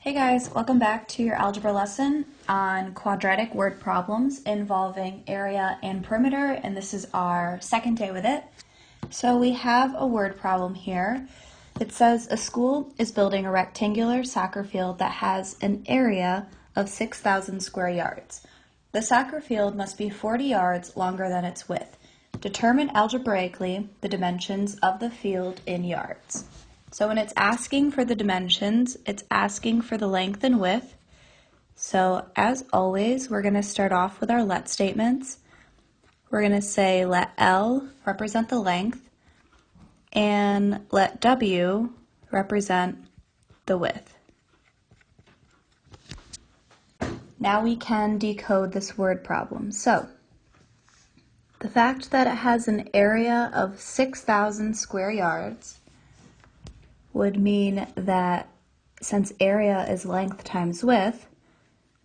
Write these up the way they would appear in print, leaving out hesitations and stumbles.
Hey guys, welcome back to your algebra lesson on quadratic word problems involving area and perimeter, and this is our second day with it. So we have a word problem here. It says a school is building a rectangular soccer field that has an area of 6,000 square yards. The soccer field must be 40 yards longer than its width. Determine algebraically the dimensions of the field in yards. So when it's asking for the dimensions, it's asking for the length and width. So as always, we're going to start off with our let statements. We're going to say let L represent the length and let W represent the width. Now we can decode this word problem. So the fact that it has an area of 6,000 square yards would mean that since area is length times width,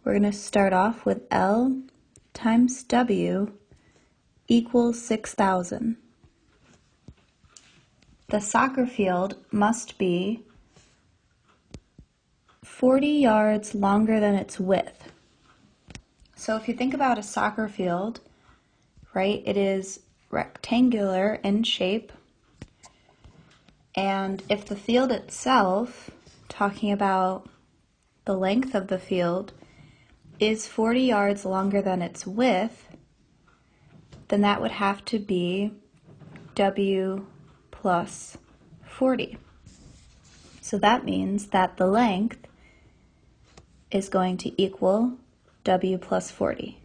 we're going to start off with L times W equals 6,000. The soccer field must be 40 yards longer than its width. So if you think about a soccer field, right, it is rectangular in shape. And if the field itself, talking about the length of the field, is 40 yards longer than its width, then that would have to be W plus 40. So that means that the length is going to equal W plus 40.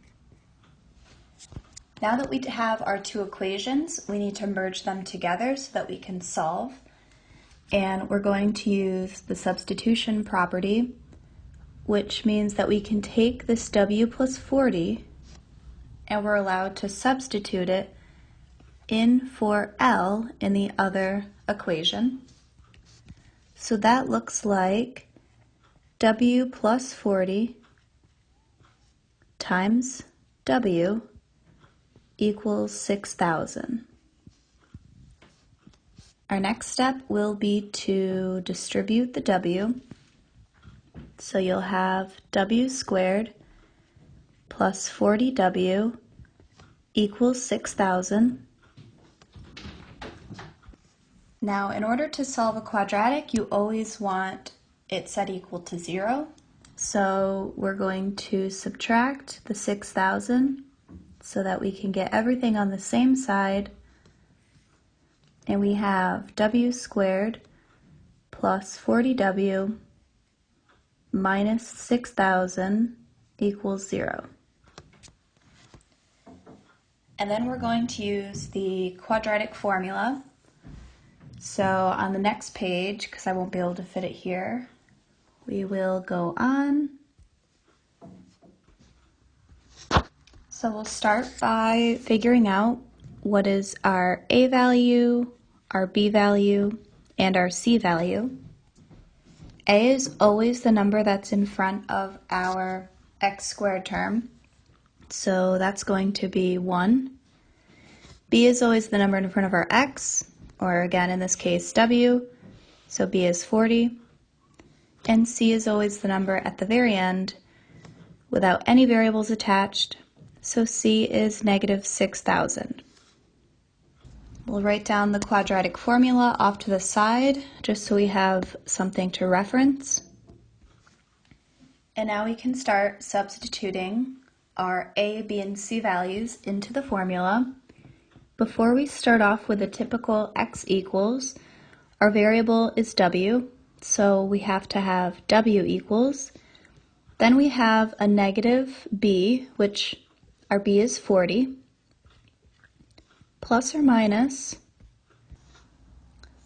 Now that we have our two equations, we need to merge them together so that we can solve. And we're going to use the substitution property, which means that we can take this W plus 40 and we're allowed to substitute it in for L in the other equation. So that looks like W plus 40 times W equals 6,000. Our next step will be to distribute the W. So you'll have W squared plus 40W equals 6,000. Now, in order to solve a quadratic, you always want it set equal to 0. So we're going to subtract the 6,000 so that we can get everything on the same side. And we have W squared plus 40W minus 6,000 equals 0. And then we're going to use the quadratic formula. So on the next page, because I won't be able to fit it here, we will go on. So we'll start by figuring out what is our A value, our B value, and our C value. A is always the number that's in front of our x squared term, so that's going to be 1. B is always the number in front of our x, or again in this case W, so B is 40. And C is always the number at the very end without any variables attached, so C is negative 6,000. We'll write down the quadratic formula off to the side, just so we have something to reference. And now we can start substituting our A, B, and C values into the formula. Before we start off with a typical x equals, our variable is W, so we have to have W equals. Then we have a negative B, which our B is 40. Plus or minus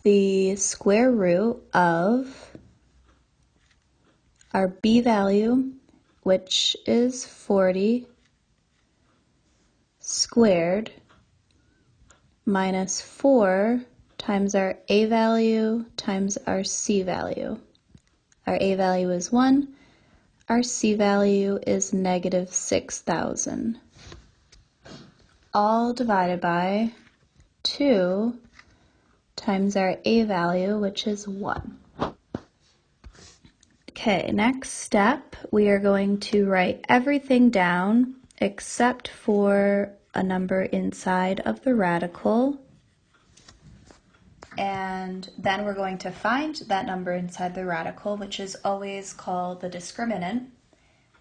the square root of our B value, which is 40, squared, minus 4 times our A value times our C value. Our A value is 1, our C value is negative 6,000. All divided by 2 times our A value, which is 1. Okay, next step, we are going to write everything down except for a number inside of the radical. And then we're going to find that number inside the radical, which is always called the discriminant.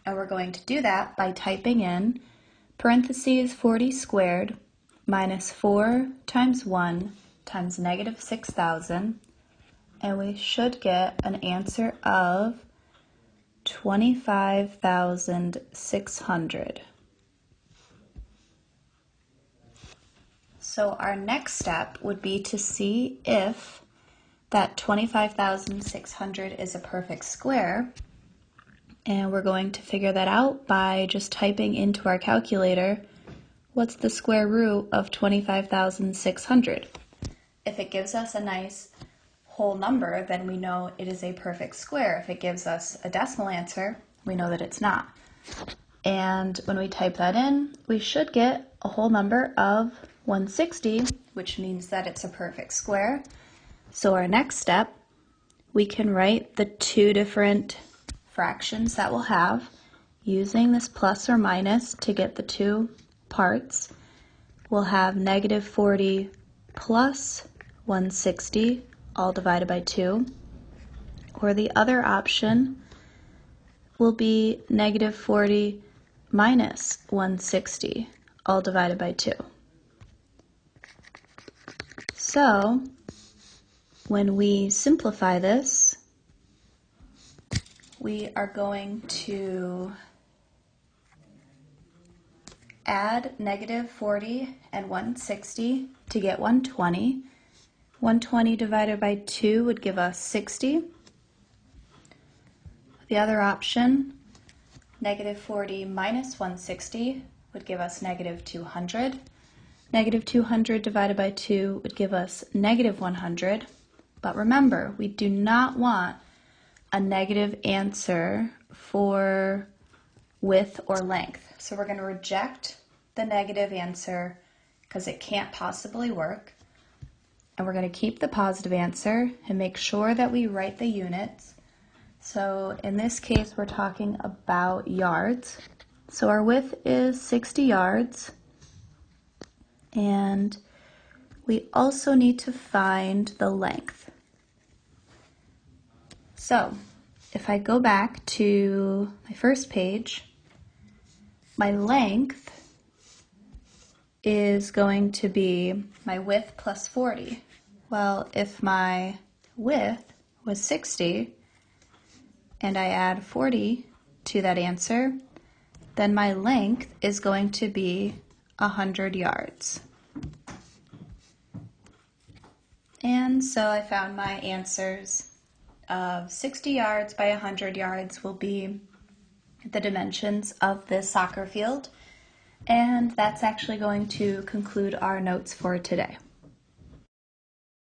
And we're going to do that by typing in parentheses 40 squared minus 4 times 1 times negative 6,000. And we should get an answer of 25,600. So our next step would be to see if that 25,600 is a perfect square. And we're going to figure that out by just typing into our calculator, what's the square root of 25,600? If it gives us a nice whole number, then we know it is a perfect square. If it gives us a decimal answer, we know that it's not. And when we type that in, we should get a whole number of 160, which means that it's a perfect square. So our next step, we can write the two different fractions that we'll have using this plus or minus to get the two parts. We'll have negative 40 plus 160 all divided by 2, or the other option will be negative 40 minus 160 all divided by 2. So when we simplify this, we are going to add negative 40 and 160 to get 120. 120 divided by 2 would give us 60. The other option, negative 40 minus 160, would give us negative 200. Negative 200 divided by 2 would give us negative 100. But remember, we do not want a negative answer for width or length. So we're going to reject the negative answer because it can't possibly work. And we're going to keep the positive answer and make sure that we write the units. So in this case, we're talking about yards. So our width is 60 yards. And we also need to find the length. So if I go back to my first page, my length is going to be my width plus 40. Well, if my width was 60 and I add 40 to that answer, then my length is going to be 100 yards. And so I found my answers of 60 yards by 100 yards will be the dimensions of this soccer field. And that's actually going to conclude our notes for today.